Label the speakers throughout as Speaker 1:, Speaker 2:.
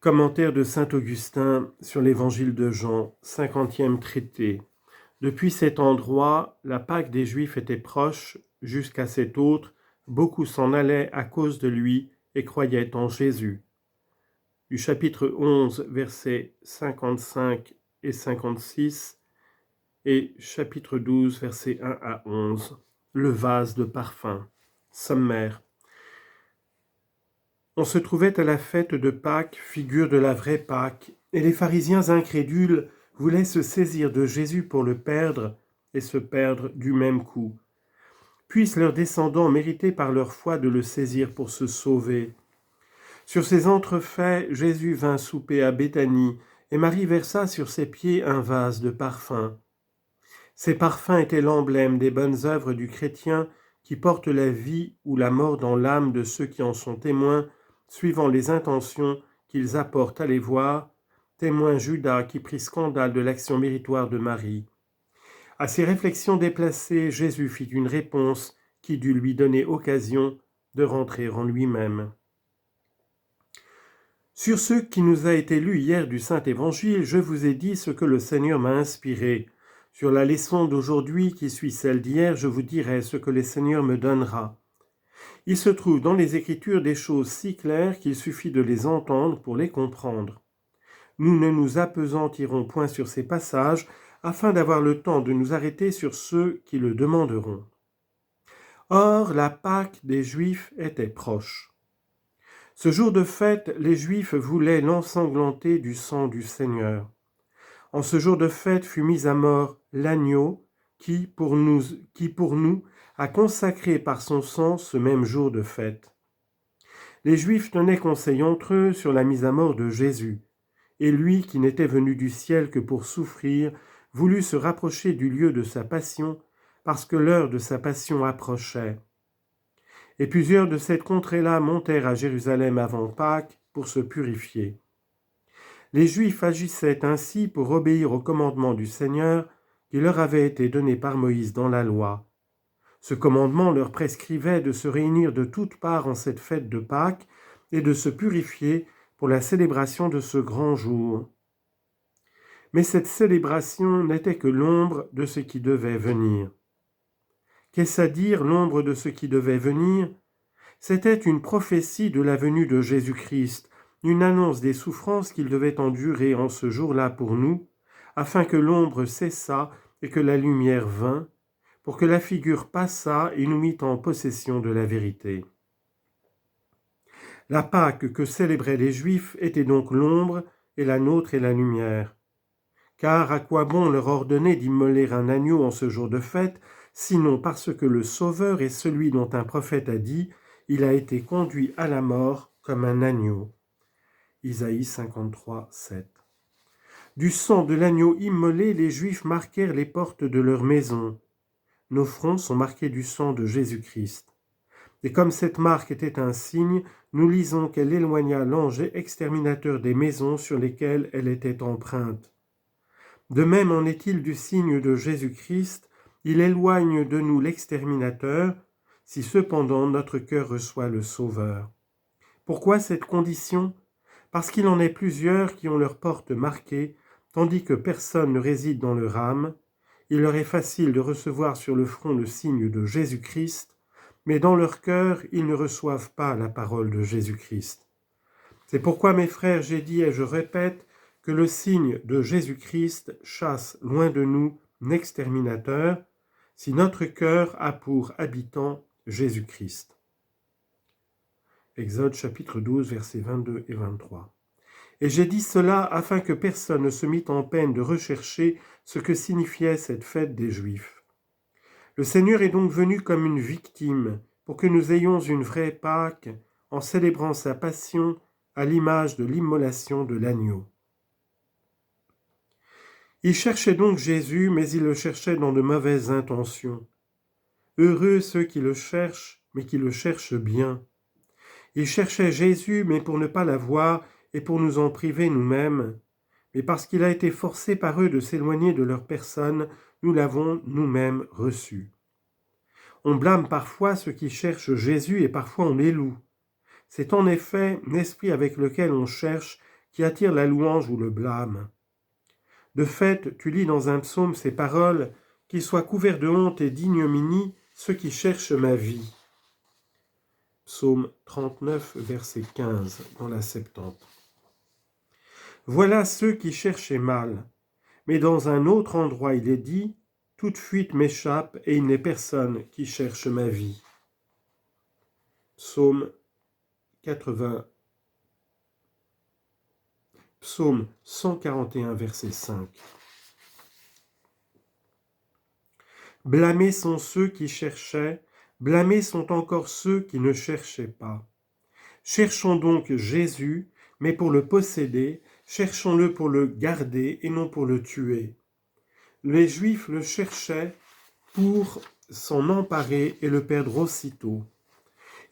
Speaker 1: Commentaire de saint Augustin sur l'évangile de Jean, 50e traité. Depuis cet endroit, la Pâque des Juifs était proche, jusqu'à cet autre, beaucoup s'en allaient à cause de lui et croyaient en Jésus. Du chapitre 11, versets 55 et 56, et chapitre 12, versets 1 à 11. Le vase de parfum. Sommaire. On se trouvait à la fête de Pâques, figure de la vraie Pâques, et les pharisiens incrédules voulaient se saisir de Jésus pour le perdre et se perdre du même coup. Puissent leurs descendants mériter par leur foi de le saisir pour se sauver. Sur ces entrefaits, Jésus vint souper à Béthanie, et Marie versa sur ses pieds un vase de parfum. Ces parfums étaient l'emblème des bonnes œuvres du chrétien qui porte la vie ou la mort dans l'âme de ceux qui en sont témoins, suivant les intentions qu'ils apportent à les voir, témoin Judas qui prit scandale de l'action méritoire de Marie. À ces réflexions déplacées, Jésus fit une réponse qui dut lui donner occasion de rentrer en lui-même. Sur ce qui nous a été lu hier du Saint-Évangile, je vous ai dit ce que le Seigneur m'a inspiré. Sur la leçon d'aujourd'hui qui suit celle d'hier, je vous dirai ce que le Seigneur me donnera. Il se trouve dans les Écritures des choses si claires qu'il suffit de les entendre pour les comprendre. Nous ne nous appesantirons point sur ces passages afin d'avoir le temps de nous arrêter sur ceux qui le demanderont. Or, la Pâque des Juifs était proche. Ce jour de fête, les Juifs voulaient l'ensanglanter du sang du Seigneur. En ce jour de fête fut mis à mort l'agneau qui, pour nous, a consacré par son sang ce même jour de fête. Les Juifs tenaient conseil entre eux sur la mise à mort de Jésus, et lui, qui n'était venu du ciel que pour souffrir, voulut se rapprocher du lieu de sa passion, parce que l'heure de sa passion approchait. Et plusieurs de cette contrée-là montèrent à Jérusalem avant Pâques pour se purifier. Les Juifs agissaient ainsi pour obéir au commandement du Seigneur qui leur avait été donné par Moïse dans la loi. Ce commandement leur prescrivait de se réunir de toutes parts en cette fête de Pâques et de se purifier pour la célébration de ce grand jour. Mais cette célébration n'était que l'ombre de ce qui devait venir. Qu'est-ce à dire l'ombre de ce qui devait venir ? C'était une prophétie de la venue de Jésus-Christ, une annonce des souffrances qu'il devait endurer en ce jour-là pour nous, afin que l'ombre cessât et que la lumière vînt, pour que la figure passât et nous mit en possession de la vérité. La Pâque que célébraient les Juifs était donc l'ombre et la nôtre est la lumière. Car à quoi bon leur ordonner d'immoler un agneau en ce jour de fête, sinon parce que le Sauveur est celui dont un prophète a dit « Il a été conduit à la mort comme un agneau ». Isaïe 53, 7. Du sang de l'agneau immolé, les Juifs marquèrent les portes de leur maison. Nos fronts sont marqués du sang de Jésus-Christ. Et comme cette marque était un signe, nous lisons qu'elle éloigna l'ange exterminateur des maisons sur lesquelles elle était empreinte. De même en est-il du signe de Jésus-Christ, il éloigne de nous l'exterminateur, si cependant notre cœur reçoit le Sauveur. Pourquoi cette condition ? Parce qu'il en est plusieurs qui ont leur porte marquée, tandis que personne ne réside dans leur âme. Il leur est facile de recevoir sur le front le signe de Jésus-Christ, mais dans leur cœur, ils ne reçoivent pas la parole de Jésus-Christ. C'est pourquoi, mes frères, j'ai dit et je répète que le signe de Jésus-Christ chasse loin de nous l'exterminateur, si notre cœur a pour habitant Jésus-Christ. Exode chapitre 12, versets 22 et 23. Et j'ai dit cela afin que personne ne se mît en peine de rechercher ce que signifiait cette fête des Juifs. Le Seigneur est donc venu comme une victime pour que nous ayons une vraie Pâque en célébrant sa passion à l'image de l'immolation de l'agneau. Il cherchait donc Jésus, mais il le cherchait dans de mauvaises intentions. Heureux ceux qui le cherchent, mais qui le cherchent bien. Il cherchait Jésus, mais pour ne pas l'avoir et pour nous en priver nous-mêmes. Mais parce qu'il a été forcé par eux de s'éloigner de leur personne, nous l'avons nous-mêmes reçu. On blâme parfois ceux qui cherchent Jésus et parfois on les loue. C'est en effet l'esprit avec lequel on cherche qui attire la louange ou le blâme. De fait, tu lis dans un psaume ces paroles, qu'ils soient couverts de honte et d'ignominie ceux qui cherchent ma vie. Psaume 39, verset 15, dans la Septante. Voilà ceux qui cherchaient mal, mais dans un autre endroit il est dit, toute fuite m'échappe et il n'est personne qui cherche ma vie. Psaume 80. Psaume 141, verset 5. Blâmés sont ceux qui cherchaient, blâmés sont encore ceux qui ne cherchaient pas. Cherchons donc Jésus, mais pour le posséder, cherchons-le pour le garder et non pour le tuer. Les Juifs le cherchaient pour s'en emparer et le perdre aussitôt.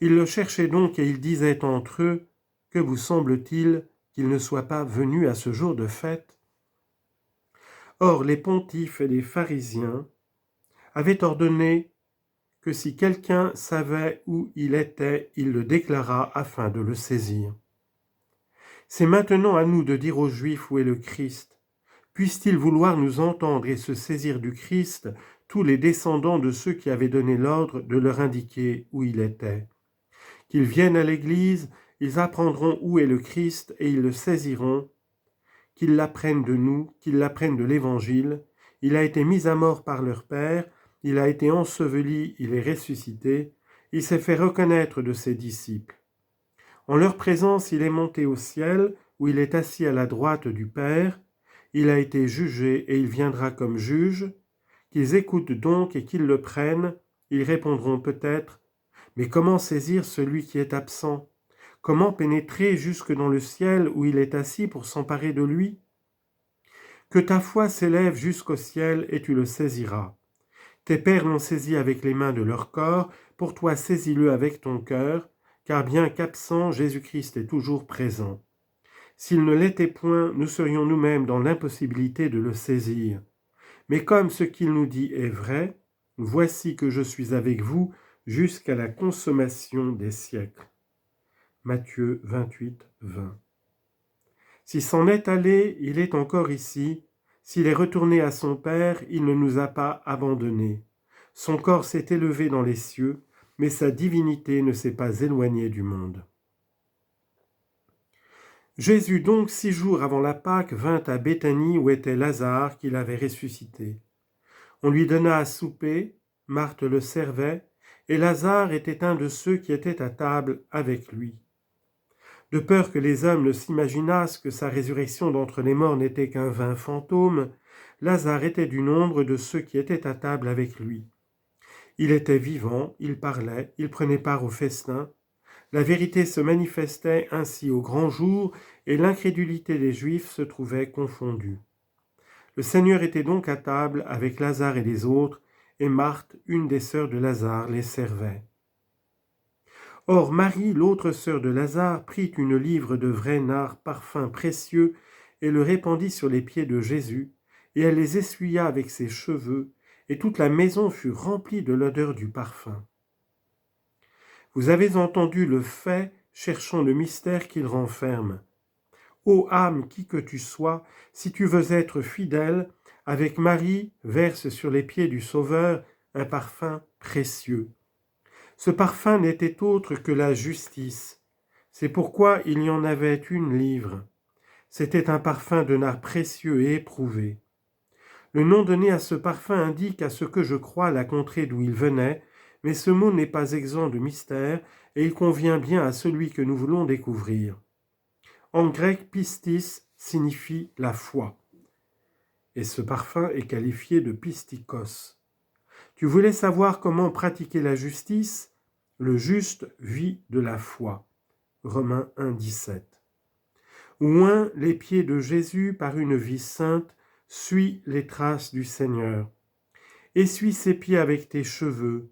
Speaker 1: Ils le cherchaient donc et ils disaient entre eux, « Que vous semble-t-il qu'il ne soit pas venu à ce jour de fête ?» Or les pontifes et les pharisiens avaient ordonné que si quelqu'un savait où il était, il le déclarât afin de le saisir. C'est maintenant à nous de dire aux Juifs où est le Christ. Puisse-t-il vouloir nous entendre et se saisir du Christ, tous les descendants de ceux qui avaient donné l'ordre de leur indiquer où il était. Qu'ils viennent à l'Église, ils apprendront où est le Christ et ils le saisiront. Qu'ils l'apprennent de nous, qu'ils l'apprennent de l'Évangile. Il a été mis à mort par leur Père, il a été enseveli, il est ressuscité, il s'est fait reconnaître de ses disciples. En leur présence, il est monté au ciel, où il est assis à la droite du Père, il a été jugé et il viendra comme juge. Qu'ils écoutent donc et qu'ils le prennent, ils répondront peut-être, mais comment saisir celui qui est absent ? Comment pénétrer jusque dans le ciel où il est assis pour s'emparer de lui ? Que ta foi s'élève jusqu'au ciel et tu le saisiras. Tes pères l'ont saisi avec les mains de leur corps, pour toi saisis-le avec ton cœur, car bien qu'absent, Jésus-Christ est toujours présent. S'il ne l'était point, nous serions nous-mêmes dans l'impossibilité de le saisir. Mais comme ce qu'il nous dit est vrai, voici que je suis avec vous jusqu'à la consommation des siècles. Matthieu 28, 20. Si s'en est allé, il est encore ici. S'il est retourné à son Père, il ne nous a pas abandonnés. Son corps s'est élevé dans les cieux, mais sa divinité ne s'est pas éloignée du monde. Jésus donc, 6 jours avant la Pâque, vint à Béthanie où était Lazare qu'il avait ressuscité. On lui donna à souper, Marthe le servait, et Lazare était un de ceux qui étaient à table avec lui. De peur que les hommes ne s'imaginassent que sa résurrection d'entre les morts n'était qu'un vain fantôme, Lazare était du nombre de ceux qui étaient à table avec lui. Il était vivant, il parlait, il prenait part au festin. La vérité se manifestait ainsi au grand jour et l'incrédulité des Juifs se trouvait confondue. Le Seigneur était donc à table avec Lazare et les autres, et Marthe, une des sœurs de Lazare, les servait. Or Marie, l'autre sœur de Lazare, prit une livre de vrai nard parfum précieux et le répandit sur les pieds de Jésus, et elle les essuya avec ses cheveux, et toute la maison fut remplie de l'odeur du parfum. Vous avez entendu le fait, cherchons le mystère qu'il renferme. Ô âme, qui que tu sois, si tu veux être fidèle, avec Marie, verse sur les pieds du Sauveur un parfum précieux. Ce parfum n'était autre que la justice. C'est pourquoi il y en avait une livre. C'était un parfum de nard précieux et éprouvé. Le nom donné à ce parfum indique à ce que je crois la contrée d'où il venait, mais ce mot n'est pas exempt de mystère et il convient bien à celui que nous voulons découvrir. En grec, pistis signifie la foi, et ce parfum est qualifié de pistikos. Tu voulais savoir comment pratiquer la justice ? Le juste vit de la foi. Romains 1, 17. Oint les pieds de Jésus par une vie sainte, suis les traces du Seigneur. Essuie ses pieds avec tes cheveux.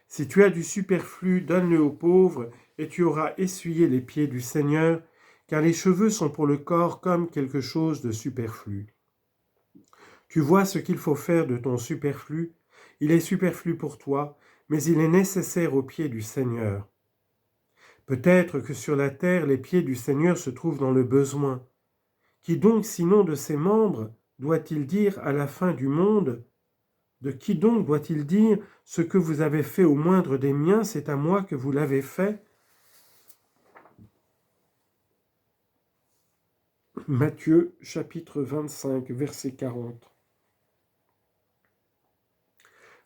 Speaker 1: Si tu as du superflu, donne-le aux pauvres, et tu auras essuyé les pieds du Seigneur, car les cheveux sont pour le corps comme quelque chose de superflu. Tu vois ce qu'il faut faire de ton superflu ? Il est superflu pour toi, mais il est nécessaire aux pieds du Seigneur. Peut-être que sur la terre, les pieds du Seigneur se trouvent dans le besoin. Qui donc, sinon de ses membres, doit-il dire à la fin du monde? De qui donc doit-il dire, ce que vous avez fait au moindre des miens, c'est à moi que vous l'avez fait? Matthieu chapitre 25, verset 40.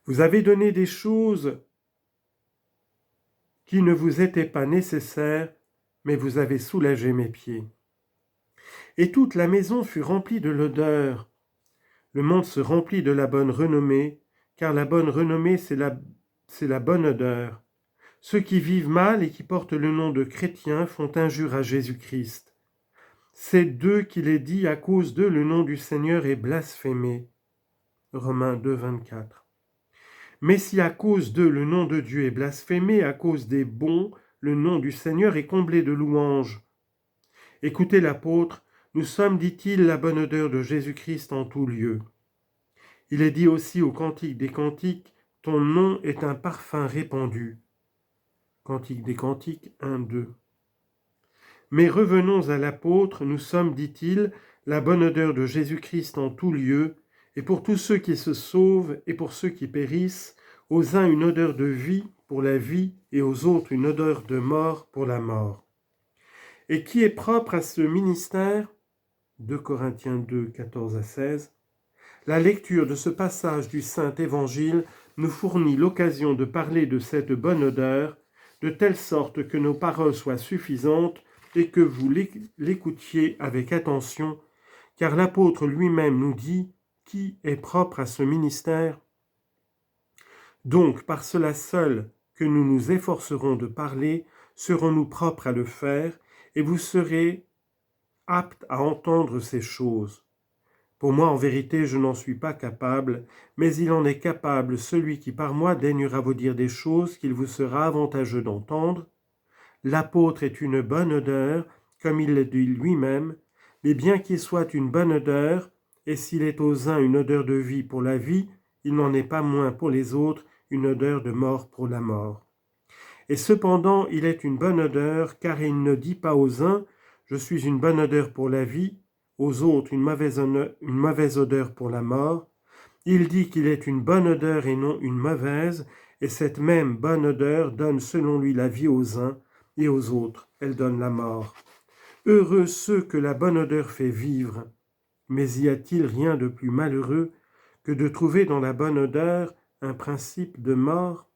Speaker 1: Vous avez donné des choses qui ne vous étaient pas nécessaires, mais vous avez soulagé mes pieds. Et toute la maison fut remplie de l'odeur. Le monde se remplit de la bonne renommée, car la bonne renommée, c'est la bonne odeur. Ceux qui vivent mal et qui portent le nom de chrétiens font injure à Jésus-Christ. C'est d'eux qu'il est dit, à cause d'eux, le nom du Seigneur est blasphémé. Romains 2, 24. Mais si à cause d'eux, le nom de Dieu est blasphémé, à cause des bons, le nom du Seigneur est comblé de louanges. Écoutez l'apôtre, nous sommes, dit-il, la bonne odeur de Jésus-Christ en tout lieu. Il est dit aussi au Cantique des Cantiques, ton nom est un parfum répandu. Cantique des Cantiques 1, 2. Mais revenons à l'apôtre, nous sommes, dit-il, la bonne odeur de Jésus-Christ en tout lieu, et pour tous ceux qui se sauvent et pour ceux qui périssent, aux uns une odeur de vie pour la vie et aux autres une odeur de mort pour la mort. Et qui est propre à ce ministère? 2 Corinthiens 2, 14 à 16. La lecture de ce passage du Saint Évangile nous fournit l'occasion de parler de cette bonne odeur, de telle sorte que nos paroles soient suffisantes et que vous l'écoutiez avec attention, car l'apôtre lui-même nous dit qui est propre à ce ministère. Donc, par cela seul que nous nous efforcerons de parler, serons-nous propres à le faire, et vous serez aptes à entendre ces choses. Pour moi, en vérité, je n'en suis pas capable, mais il en est capable celui qui par moi daignera vous dire des choses qu'il vous sera avantageux d'entendre. L'apôtre est une bonne odeur, comme il le dit lui-même, mais bien qu'il soit une bonne odeur, et s'il est aux uns une odeur de vie pour la vie, il n'en est pas moins pour les autres une odeur de mort pour la mort. Et cependant, il est une bonne odeur, car il ne dit pas aux uns, je suis une bonne odeur pour la vie, aux autres une mauvaise odeur pour la mort. Il dit qu'il est une bonne odeur et non une mauvaise, et cette même bonne odeur donne selon lui la vie aux uns, et aux autres, elle donne la mort. Heureux ceux que la bonne odeur fait vivre. Mais y a-t-il rien de plus malheureux que de trouver dans la bonne odeur un principe de mort?